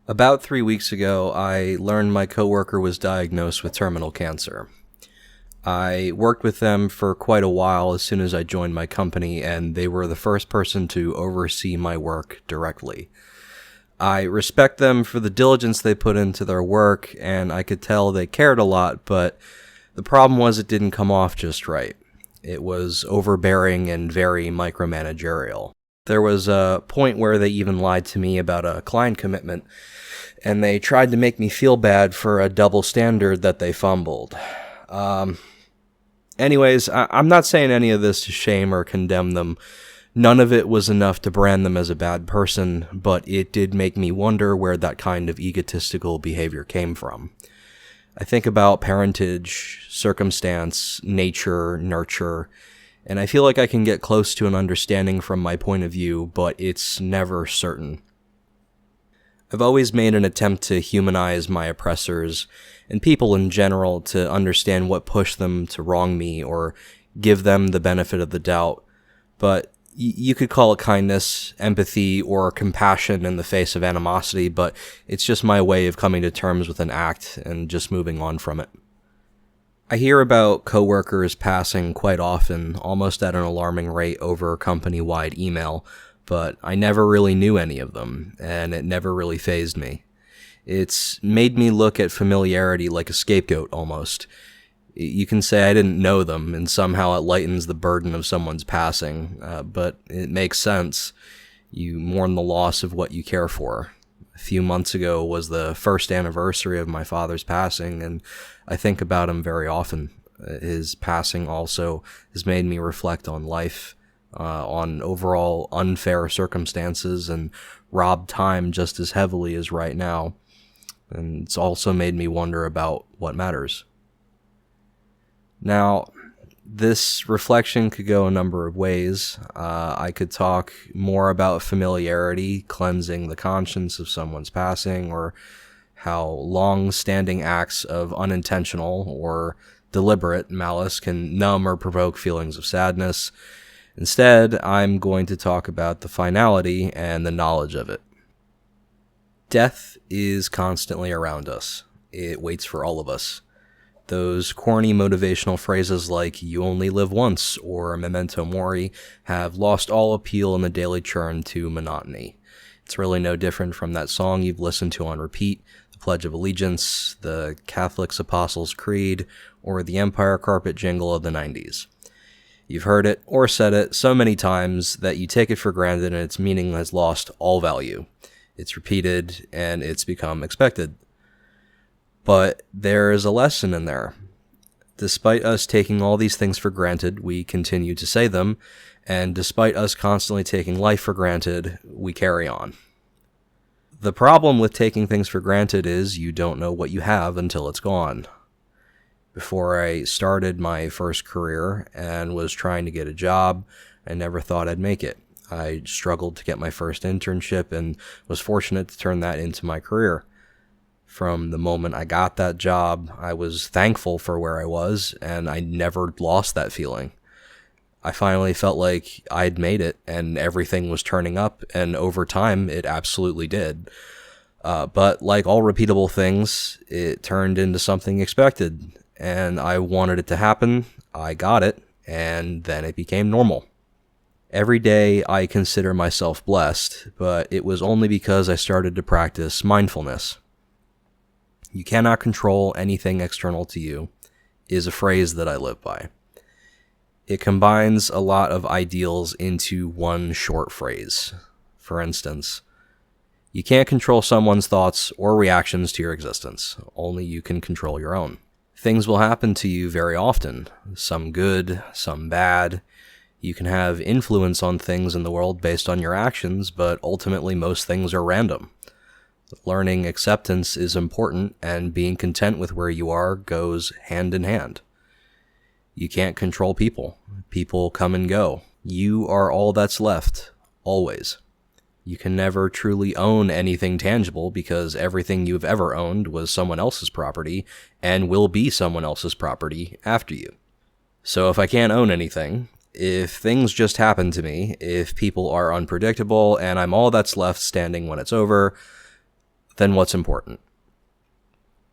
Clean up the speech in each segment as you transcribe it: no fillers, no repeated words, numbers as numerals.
About 3 weeks ago, I learned my coworker was diagnosed with terminal cancer. I worked with them for quite a while as soon as I joined my company, and they were the first person to oversee my work directly. I respect them for the diligence they put into their work, and I could tell they cared a lot, but the problem was it didn't come off just right. It was overbearing and very micromanagerial. There was a point where they even lied to me about a client commitment, and they tried to make me feel bad for a double standard that they fumbled. Anyways, I'm not saying any of this to shame or condemn them. None of it was enough to brand them as a bad person, but it did make me wonder where that kind of egotistical behavior came from. I think about parentage, circumstance, nature, nurture, and I feel like I can get close to an understanding from my point of view, but it's never certain. I've always made an attempt to humanize my oppressors and people in general to understand what pushed them to wrong me or give them the benefit of the doubt, but you could call it kindness, empathy, or compassion in the face of animosity, but it's just my way of coming to terms with an act and just moving on from it. I hear about coworkers passing quite often, almost at an alarming rate over company-wide email, but I never really knew any of them, and it never really fazed me. It's made me look at familiarity like a scapegoat, almost. You can say I didn't know them, and somehow it lightens the burden of someone's passing, but it makes sense. You mourn the loss of what you care for. A few months ago was the first anniversary of my father's passing, and I think about him very often. His passing also has made me reflect on life, on overall unfair circumstances, and robbed time just as heavily as right now. And it's also made me wonder about what matters. Now, this reflection could go a number of ways. I could talk more about familiarity, cleansing the conscience of someone's passing, or how long-standing acts of unintentional or deliberate malice can numb or provoke feelings of sadness. Instead, I'm going to talk about the finality and the knowledge of it. Death is constantly around us. It waits for all of us. Those corny motivational phrases like "you only live once" or "Memento Mori" have lost all appeal in the daily churn to monotony. It's really no different from that song you've listened to on repeat, the Pledge of Allegiance, the Catholic's Apostles' Creed, or the Empire Carpet jingle of the 90s. You've heard it or said it so many times that you take it for granted and its meaning has lost all value. It's repeated and it's become expected. But there is a lesson in there. Despite us taking all these things for granted, we continue to say them, and despite us constantly taking life for granted, we carry on. The problem with taking things for granted is you don't know what you have until it's gone. Before I started my first career and was trying to get a job, I never thought I'd make it. I struggled to get my first internship and was fortunate to turn that into my career. From the moment I got that job, I was thankful for where I was, and I never lost that feeling. I finally felt like I'd made it, and everything was turning up, and over time, it absolutely did. But like all repeatable things, it turned into something expected, and I wanted it to happen, I got it, and then it became normal. Every day, I consider myself blessed, but it was only because I started to practice mindfulness. "You cannot control anything external to you" is a phrase that I live by. It combines a lot of ideals into one short phrase. For instance, you can't control someone's thoughts or reactions to your existence. Only you can control your own. Things will happen to you very often, some good, some bad. You can have influence on things in the world based on your actions, but ultimately most things are random. Learning acceptance is important, and being content with where you are goes hand in hand. You can't control people. People come and go. You are all that's left, always. You can never truly own anything tangible because everything you've ever owned was someone else's property and will be someone else's property after you. So if I can't own anything, if things just happen to me, if people are unpredictable and I'm all that's left standing when it's over, Then what's important?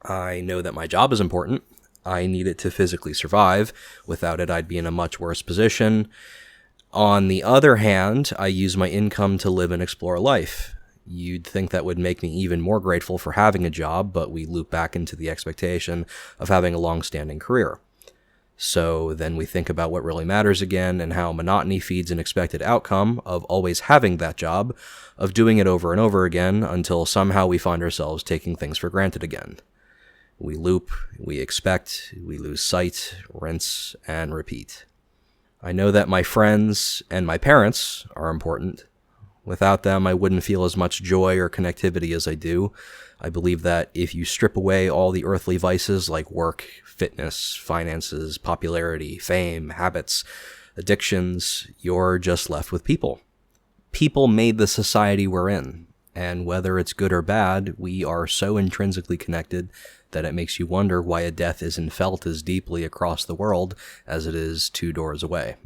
I know that my job is important. I need it to physically survive. Without it, I'd be in a much worse position. On the other hand, I use my income to live and explore life. You'd think that would make me even more grateful for having a job, but we loop back into the expectation of having a long-standing career. So then we think about what really matters again, and how monotony feeds an expected outcome of always having that job, of doing it over and over again, until somehow we find ourselves taking things for granted again. We loop, we expect, we lose sight, rinse, and repeat. I know that my friends and my parents are important. Without them, I wouldn't feel as much joy or connectivity as I do. I believe that if you strip away all the earthly vices like work, fitness, finances, popularity, fame, habits, addictions, you're just left with people. People made the society we're in, and whether it's good or bad, we are so intrinsically connected that it makes you wonder why a death isn't felt as deeply across the world as it is 2 doors away.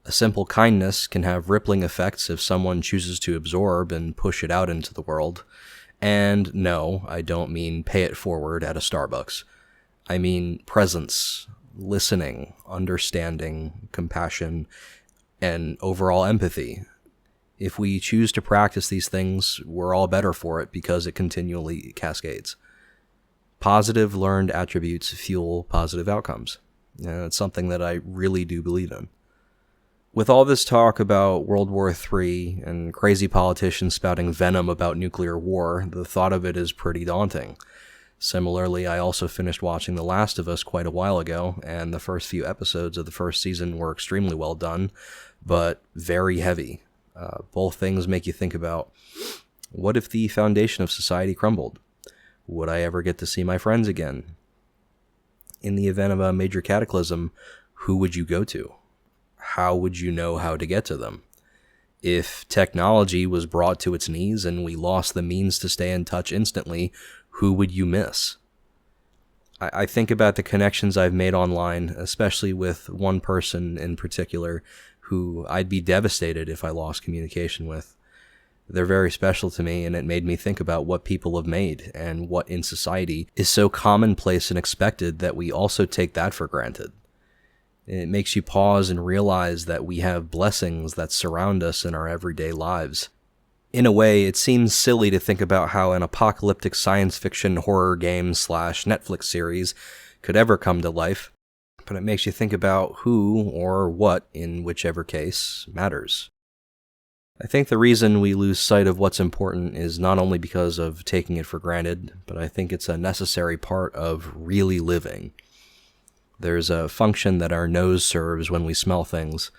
A simple kindness can have rippling effects if someone chooses to absorb and push it out into the world. And no, I don't mean pay it forward at a Starbucks. I mean presence, listening, understanding, compassion, and overall empathy. If we choose to practice these things, we're all better for it because it continually cascades. Positive learned attributes fuel positive outcomes. And it's something that I really do believe in. With all this talk about World War III and crazy politicians spouting venom about nuclear war, the thought of it is pretty daunting. Similarly, I also finished watching The Last of Us quite a while ago, and the first few episodes of the first season were extremely well done, but very heavy. Both things make you think about, what if the foundation of society crumbled? Would I ever get to see my friends again? In the event of a major cataclysm, who would you go to? How would you know how to get to them? If technology was brought to its knees and we lost the means to stay in touch instantly, who would you miss? I think about the connections I've made online, especially with one person in particular who I'd be devastated if I lost communication with. They're very special to me, and it made me think about what people have made and what in society is so commonplace and expected that we also take that for granted. It makes you pause and realize that we have blessings that surround us in our everyday lives. In a way, it seems silly to think about how an apocalyptic science fiction horror game / Netflix series could ever come to life, but it makes you think about who or what, in whichever case, matters. I think the reason we lose sight of what's important is not only because of taking it for granted, but I think it's a necessary part of really living. There's a function that our nose serves when we smell things.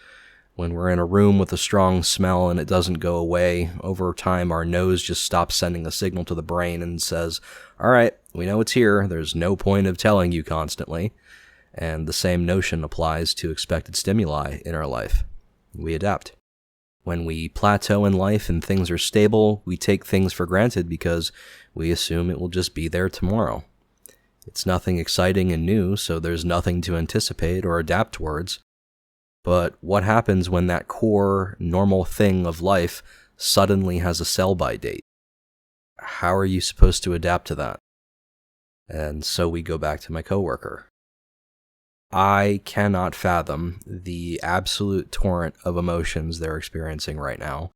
When we're in a room with a strong smell and it doesn't go away, over time our nose just stops sending a signal to the brain and says, all right, we know it's here, there's no point of telling you constantly. And the same notion applies to expected stimuli in our life. We adapt. When we plateau in life and things are stable, we take things for granted because we assume it will just be there tomorrow. It's nothing exciting and new, so there's nothing to anticipate or adapt towards. But what happens when that core, normal thing of life suddenly has a sell-by date? How are you supposed to adapt to that? And so we go back to my coworker. I cannot fathom the absolute torrent of emotions they're experiencing right now.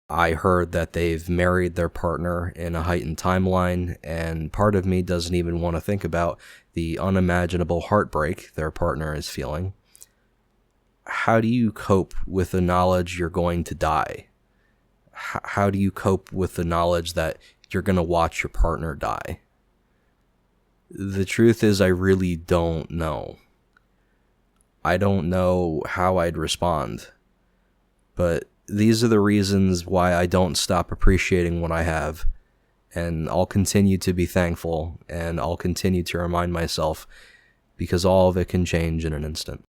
I heard that they've married their partner in a heightened timeline, and part of me doesn't even want to think about the unimaginable heartbreak their partner is feeling. How do you cope with the knowledge you're going to die? How do you cope with the knowledge that you're going to watch your partner die? The truth is, I really don't know. I don't know how I'd respond. But these are the reasons why I don't stop appreciating what I have. And I'll continue to be thankful, and I'll continue to remind myself, because all of it can change in an instant.